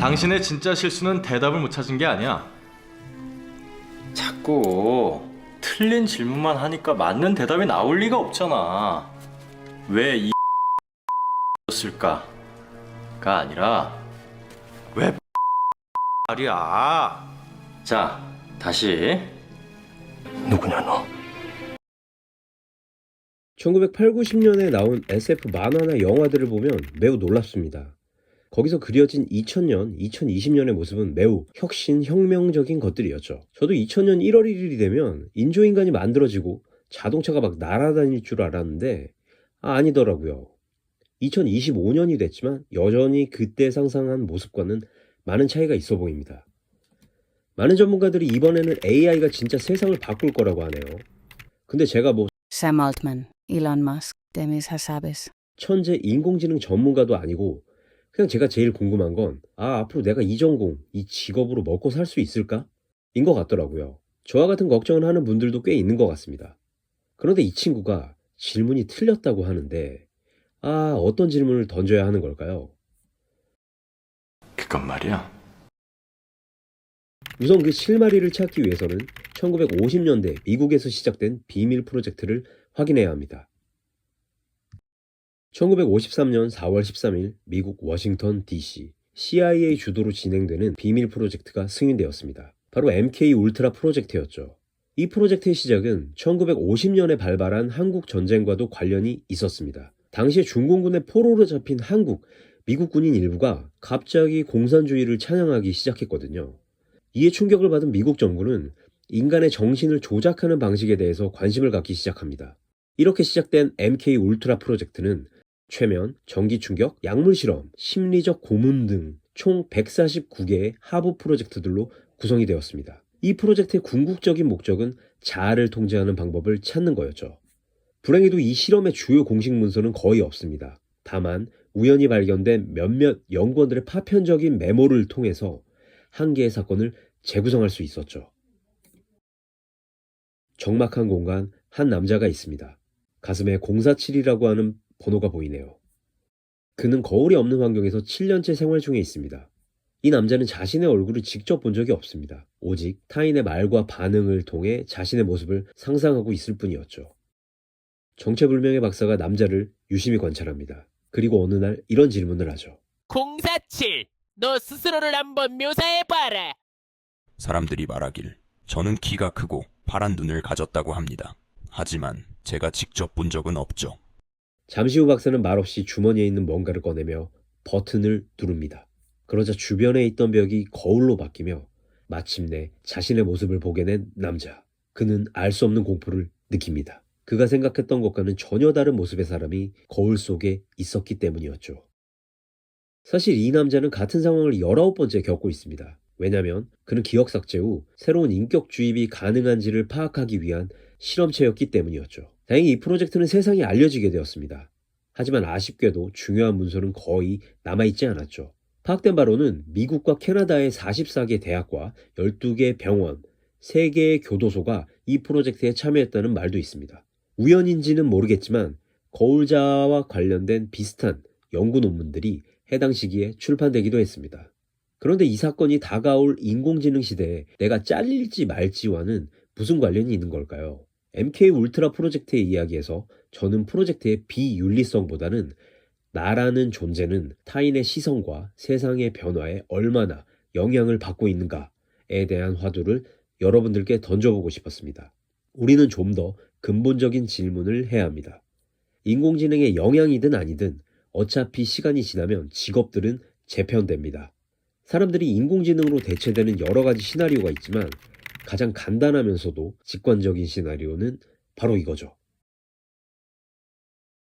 당신의 진짜 실수는 대답을 못 찾은 게 아니야. 자꾸 틀린 질문만 하니까 맞는 대답이 나올 리가 없잖아. 왜 이 쓸까가 아니라 왜 말이야. 자, 다시. 누구냐 너? 1980, 90년에 나온 SF 만화나 영화들을 보면 매우 놀랍습니다. 거기서 그려진 2000년, 2020년의 모습은 매우 혁신적인 것들이었죠. 저도 2000년 1월 1일이 되면 인조인간이 만들어지고 자동차가 막 날아다닐 줄 알았는데 아니더라고요. 2025년이 됐지만 여전히 그때 상상한 모습과는 많은 차이가 있어 보입니다. 많은 전문가들이 이번에는 AI가 진짜 세상을 바꿀 거라고 하네요. 근데 제가 뭐 Sam Altman, Elon Musk, Demis Hassabis. 천재 인공지능 전문가도 아니고 그냥 제가 제일 궁금한 건 앞으로 내가 이 전공, 이 직업으로 먹고 살 수 있을까? 인 것 같더라고요. 저와 같은 걱정을 하는 분들도 꽤 있는 것 같습니다. 그런데 이 친구가 질문이 틀렸다고 하는데 어떤 질문을 던져야 하는 걸까요? 그건 말이야. 우선 그 실마리를 찾기 위해서는 1950년대 미국에서 시작된 비밀 프로젝트를 확인해야 합니다. 1953년 4월 13일 미국 워싱턴 DC CIA 주도로 진행되는 비밀 프로젝트가 승인되었습니다. 바로 MK 울트라 프로젝트였죠. 이 프로젝트의 시작은 1950년에 발발한 한국 전쟁과도 관련이 있었습니다. 당시에 중공군의 포로로 잡힌 미국 군인 일부가 갑자기 공산주의를 찬양하기 시작했거든요. 이에 충격을 받은 미국 정부는 인간의 정신을 조작하는 방식에 대해서 관심을 갖기 시작합니다. 이렇게 시작된 MK 울트라 프로젝트는 최면, 전기 충격, 약물 실험, 심리적 고문 등 총 149개의 하부 프로젝트들로 구성이 되었습니다. 이 프로젝트의 궁극적인 목적은 자아를 통제하는 방법을 찾는 거였죠. 불행히도 이 실험의 주요 공식 문서는 거의 없습니다. 다만 우연히 발견된 몇몇 연구원들의 파편적인 메모를 통해서 한 개의 사건을 재구성할 수 있었죠. 적막한 공간, 한 남자가 있습니다. 가슴에 047이라고 하는 번호가 보이네요. 그는 거울이 없는 환경에서 7년째 생활 중에 있습니다. 이 남자는 자신의 얼굴을 직접 본 적이 없습니다. 오직 타인의 말과 반응을 통해 자신의 모습을 상상하고 있을 뿐이었죠. 정체불명의 박사가 남자를 유심히 관찰합니다. 그리고 어느 날 이런 질문을 하죠. 047, 너 스스로를 한번 묘사해봐라. 사람들이 말하길 저는 키가 크고 파란 눈을 가졌다고 합니다. 하지만 제가 직접 본 적은 없죠. 잠시 후 박사는 말없이 주머니에 있는 뭔가를 꺼내며 버튼을 누릅니다. 그러자 주변에 있던 벽이 거울로 바뀌며 마침내 자신의 모습을 보게 된 남자. 그는 알 수 없는 공포를 느낍니다. 그가 생각했던 것과는 전혀 다른 모습의 사람이 거울 속에 있었기 때문이었죠. 사실 이 남자는 같은 상황을 19번째 겪고 있습니다. 왜냐하면 그는 기억 삭제 후 새로운 인격 주입이 가능한지를 파악하기 위한 실험체였기 때문이었죠. 다행히 이 프로젝트는 세상에 알려지게 되었습니다. 하지만 아쉽게도 중요한 문서는 거의 남아있지 않았죠. 파악된 바로는 미국과 캐나다의 44개 대학과 12개 병원, 3개의 교도소가 이 프로젝트에 참여했다는 말도 있습니다. 우연인지는 모르겠지만 거울자와 관련된 비슷한 연구 논문들이 해당 시기에 출판되기도 했습니다. 그런데 이 사건이 다가올 인공지능 시대에 내가 잘릴지 말지와는 무슨 관련이 있는 걸까요? MK 울트라 프로젝트의 이야기에서 저는 프로젝트의 비윤리성보다는 나라는 존재는 타인의 시선과 세상의 변화에 얼마나 영향을 받고 있는가에 대한 화두를 여러분들께 던져보고 싶었습니다. 우리는 좀 더 근본적인 질문을 해야 합니다. 인공지능의 영향이든 아니든 어차피 시간이 지나면 직업들은 재편됩니다. 사람들이 인공지능으로 대체되는 여러 가지 시나리오가 있지만 가장 간단하면서도 직관적인 시나리오는 바로 이거죠.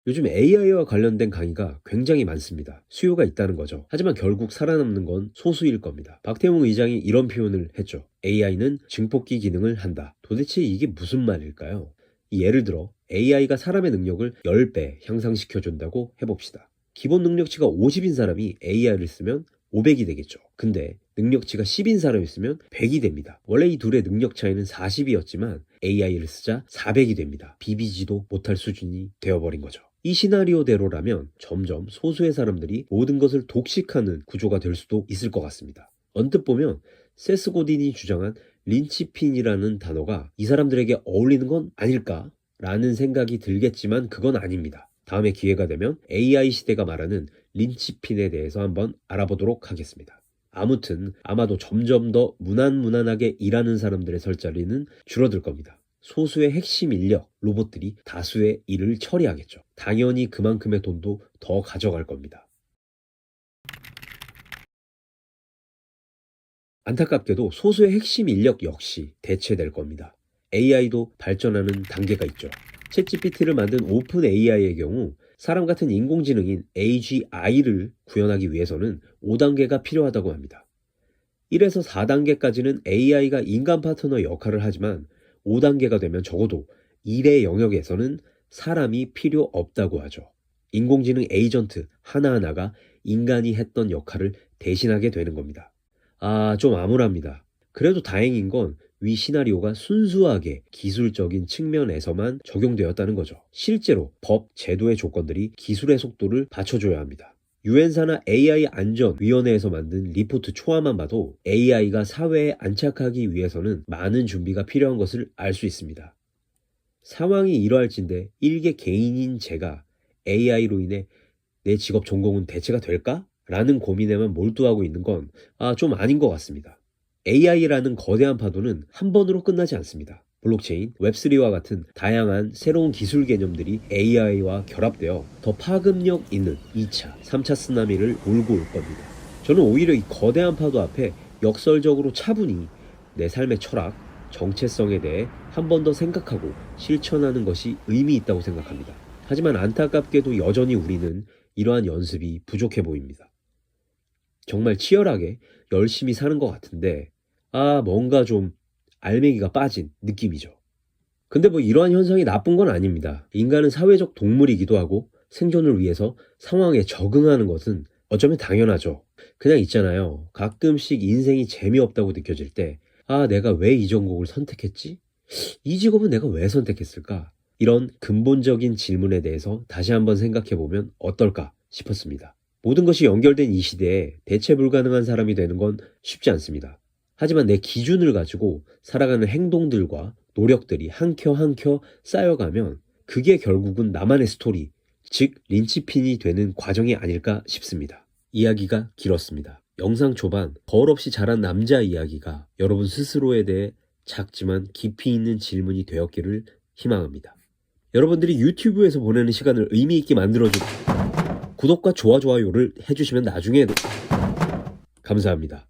요즘 AI와 관련된 강의가 굉장히 많습니다. 수요가 있다는 거죠. 하지만 결국 살아남는 건 소수일 겁니다. 박태웅 의장이 이런 표현을 했죠. AI는 증폭기 기능을 한다. 도대체 이게 무슨 말일까요? 예를 들어 AI가 사람의 능력을 10배 향상시켜준다고 해봅시다. 기본 능력치가 50인 사람이 AI를 쓰면 500이 되겠죠. 근데 능력치가 10인 사람이 쓰면 100이 됩니다. 원래 이 둘의 능력 차이는 40이었지만 AI를 쓰자 400이 됩니다. 비비지도 못할 수준이 되어버린 거죠. 이 시나리오대로라면 점점 소수의 사람들이 모든 것을 독식하는 구조가 될 수도 있을 것 같습니다. 언뜻 보면 세스 고딘이 주장한 린치핀이라는 단어가 이 사람들에게 어울리는 건 아닐까? 라는 생각이 들겠지만 그건 아닙니다. 다음에 기회가 되면 AI 시대가 말하는 린치핀에 대해서 한번 알아보도록 하겠습니다. 아무튼 아마도 점점 더 무난무난하게 일하는 사람들의 설자리는 줄어들 겁니다. 소수의 핵심 인력, 로봇들이 다수의 일을 처리하겠죠. 당연히 그만큼의 돈도 더 가져갈 겁니다. 안타깝게도 소수의 핵심 인력 역시 대체될 겁니다. AI도 발전하는 단계가 있죠. 챗GPT를 만든 오픈 AI의 경우 사람 같은 인공지능인 AGI를 구현하기 위해서는 5단계가 필요하다고 합니다. 1에서 4단계까지는 AI가 인간 파트너 역할을 하지만 5단계가 되면 적어도 일의 영역에서는 사람이 필요 없다고 하죠. 인공지능 에이전트 하나하나가 인간이 했던 역할을 대신하게 되는 겁니다. 좀 암울합니다. 그래도 다행인 건 위 시나리오가 순수하게 기술적인 측면에서만 적용되었다는 거죠. 실제로 법, 제도의 조건들이 기술의 속도를 받쳐줘야 합니다. 유엔사나 AI 안전위원회에서 만든 리포트 초안만 봐도 AI가 사회에 안착하기 위해서는 많은 준비가 필요한 것을 알 수 있습니다. 상황이 이러할진데 일개 개인인 제가 AI로 인해 내 직업 전공은 대체가 될까? 라는 고민에만 몰두하고 있는 건 좀 아닌 것 같습니다. AI라는 거대한 파도는 한 번으로 끝나지 않습니다. 블록체인, 웹3와 같은 다양한 새로운 기술 개념들이 AI와 결합되어 더 파급력 있는 2차, 3차 쓰나미를 몰고 올 겁니다. 저는 오히려 이 거대한 파도 앞에 역설적으로 차분히 내 삶의 철학, 정체성에 대해 한 번 더 생각하고 실천하는 것이 의미 있다고 생각합니다. 하지만 안타깝게도 여전히 우리는 이러한 연습이 부족해 보입니다. 정말 치열하게 열심히 사는 것 같은데 뭔가 좀 알맹이가 빠진 느낌이죠. 근데 이러한 현상이 나쁜 건 아닙니다. 인간은 사회적 동물이기도 하고 생존을 위해서 상황에 적응하는 것은 어쩌면 당연하죠. 그냥 있잖아요. 가끔씩 인생이 재미없다고 느껴질 때 내가 왜 이 전공을 선택했지? 이 직업은 내가 왜 선택했을까? 이런 근본적인 질문에 대해서 다시 한번 생각해보면 어떨까 싶었습니다. 모든 것이 연결된 이 시대에 대체 불가능한 사람이 되는 건 쉽지 않습니다. 하지만 내 기준을 가지고 살아가는 행동들과 노력들이 한 켜 한 켜 쌓여가면 그게 결국은 나만의 스토리, 즉 린치핀이 되는 과정이 아닐까 싶습니다. 이야기가 길었습니다. 영상 초반 거울 없이 자란 남자 이야기가 여러분 스스로에 대해 작지만 깊이 있는 질문이 되었기를 희망합니다. 여러분들이 유튜브에서 보내는 시간을 의미 있게 만들어준 구독과 좋아요를 해주시면 나중에도 감사합니다.